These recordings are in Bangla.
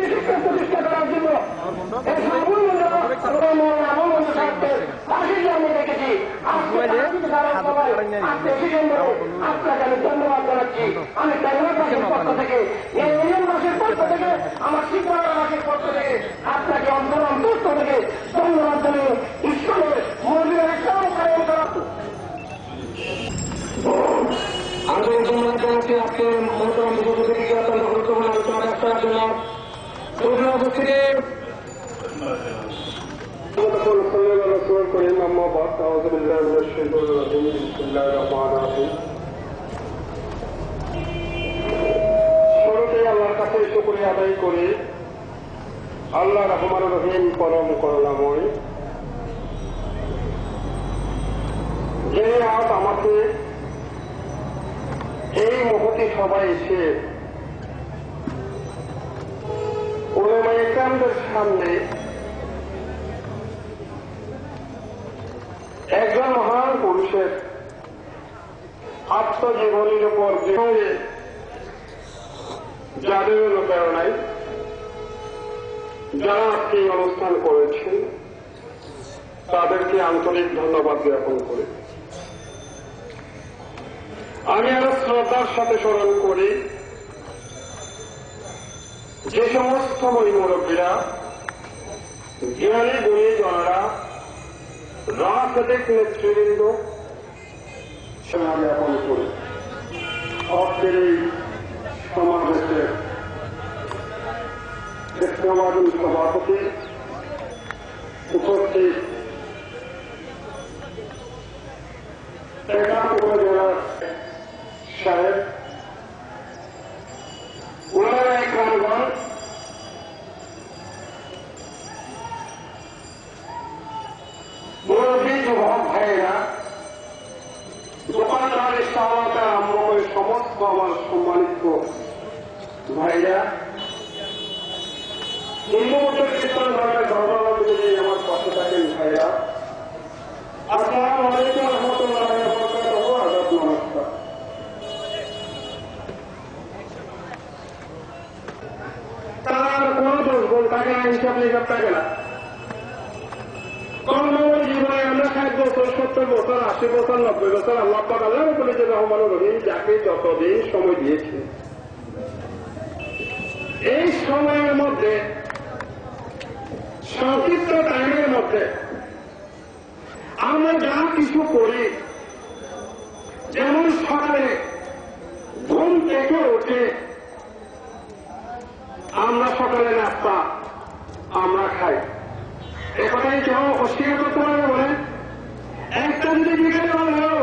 শিক্ষা প্রতিষ্ঠা করার জন্য আমি দেখেছি। আপনাকে আমি ধন্যবাদ জানাচ্ছি। আমি মাসের পক্ষ থেকে মাসের পক্ষ থেকে আমার শিক্ষাবাসীর পক্ষ থেকে আপনাকে অন্তস্থ থেকে ধন্যবাদ জানিয়ে ঈশ্বরের মন্দিরের কায়ন করা আন্তরিক ধন্যবাদ জানাচ্ছি। আজকে মহতরম বিগত থেকে অত্যন্ত গুরুত্বপূর্ণ আলোচনা করার জন্য উপস্থিতি শুরুতেই আল্লাহর কাছে শুকরিয়া আদায় করি। আল্লাহ রহমান রহিম পরম করুণাময়, যে আজ আমাকে এই মহতি সবাই এসে উলামায়ে কেরামদের সামনে একজন মহান পুরুষের আত্মজীবনীর উপর যাদের অনুপ্রেরণায় যারা আজকে এই অনুষ্ঠান করেছেন তাদেরকে আন্তরিক ধন্যবাদ জ্ঞাপন করে আমি আরো শ্রদ্ধার সাথে স্মরণ করি যে সমস্ত মুরব্বীরা, জ্ঞানী গুণীজনেরা, রাজনৈতিক নেতৃবৃন্দ সেবা জ্ঞাপন করে আজকের এই সমাবেশের সভাপতি উপস্থিত উপজেলার সাহেব, উলামায়ে কেরামগণ, মুরব্বী যুবক ভাইয়েরা, দোকানদার ইসলামকে আরম্ভ করে সমস্ত আমার সম্মানিত ভাইরা, হিন্দু মতো খ্রিস্টান ধর্মের ধর্মাবলম্বী আমার পাশে থাকেন ভাইরা, আসসালামু আলাইকুম রহমতুল্লাহ আদাব নমস্কার। তার কোন দোষ গোল থাকে না, হিসাব নিকাব থাকে না। কর্মময় জীবনে আমরা 60 বছর, 70 বছর, 80 বছর, 90 বছর আল্লাহ পাক আল্লাহর উপরে যে রহমান রহিম যাকে যতদিন সময় দিয়েছে, এই সময়ের মধ্যে সংক্ষিপ্ত টাইমের মধ্যে আমরা যা কিছু করি, যেমন সকালে ঘুম থেকে উঠে আমরা সকালে নাস্তা আমরা খাই, এ কথাই কেউ অস্বীকার করতে পারবে? বলেন, একটা যদি বিকেলে হলেও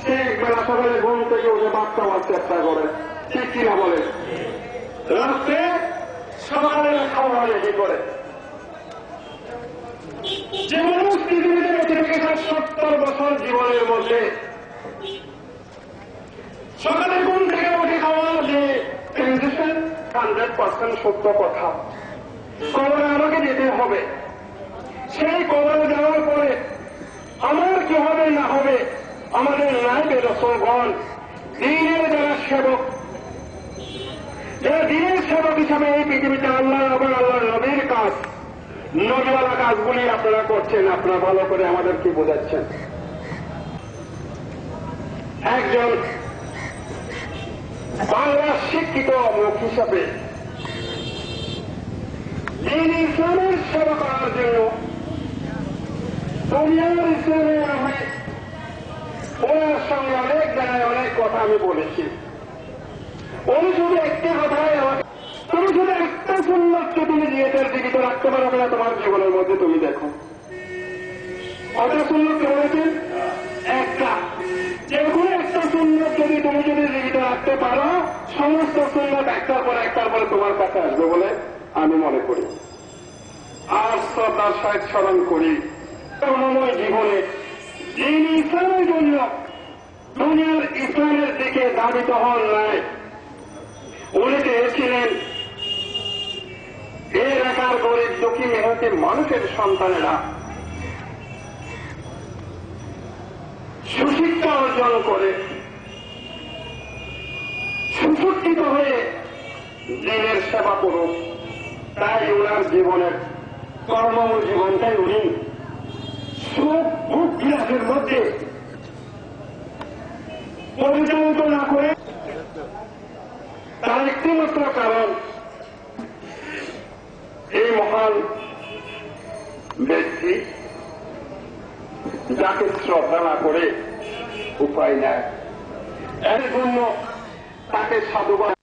সে একবেলা সকালে ঘুম থেকে উঠে ভাত খাওয়ার চেষ্টা করে, ঠিক কিনা বলেন? রাত্রে সকালে খাওয়া রেডি করে। যে মানুষ পৃথিবীতে বেঁচে থেকেছে 70 বছর জীবনের মধ্যে সকালে ঘুম থেকে উঠে খাওয়া যে 100% সত্য কথা। কবরে আমাকে যেতে হবে, সেই কবরে যাওয়ার পরে আমার কি হবে না হবে, আমাদের নাইবে রাসূলগণ, দ্বীনের যারা সেবক, যারা দ্বীনের সেবক হিসাবে এই পৃথিবীতে আল্লাহ এবং আল্লাহর নবীর কাজ, নবীওয়ালা কাজগুলি আপনারা করছেন, আপনারা ভালো করে আমাদেরকে বোঝাচ্ছেন। একজন বাংলা শিক্ষিত লোক হিসাবে দিন ইসলামের সেবা করার জন্য দুনিয়ার ইসলামের ওনার সঙ্গে অনেক জায়গায় অনেক কথা আমি বলেছি। উনি শুধু একটি কথাই, তুমি শুধু একটা সুন্নতকে তুমি নিজেদের জীবিত রাখতে পারবে না তোমার জীবনের মধ্যে, তুমি দেখো কটা সুন্নত বলেছেন? একটা। যে কোনো একটা সুন্নত যদি তুমি জীবিত রাখতে পারো, সমস্ত সুন্নত একটার পর তোমার কাছে আসবে বলে আমি মনে করি। আর শ্রদ্ধার সহিত স্মরণ করি কর্মময় জীবনে যিনি ইসলামের জন্য দুনিয়ার ইসলামের দিকে ধাবিত হন নাই, উনি চেয়েছিলেন এই এলাকার গরিব দুঃখী মেহনতি মানুষের সন্তানেরা সুশিক্ষা অর্জন করে সুশিক্ষিত হয়ে দিনের সেবা করুক, তাই ওনার জীবনের কর্মময় জীবনটাই উনি সুখ ভোগ বিলাসের মধ্যে পরিচালিত না করে। তার একটিমাত্র কারণ এই মহান ব্যক্তি যাকে শ্রদ্ধা না করে উপায় নেয়, এর জন্য তাকে সাধুবাদ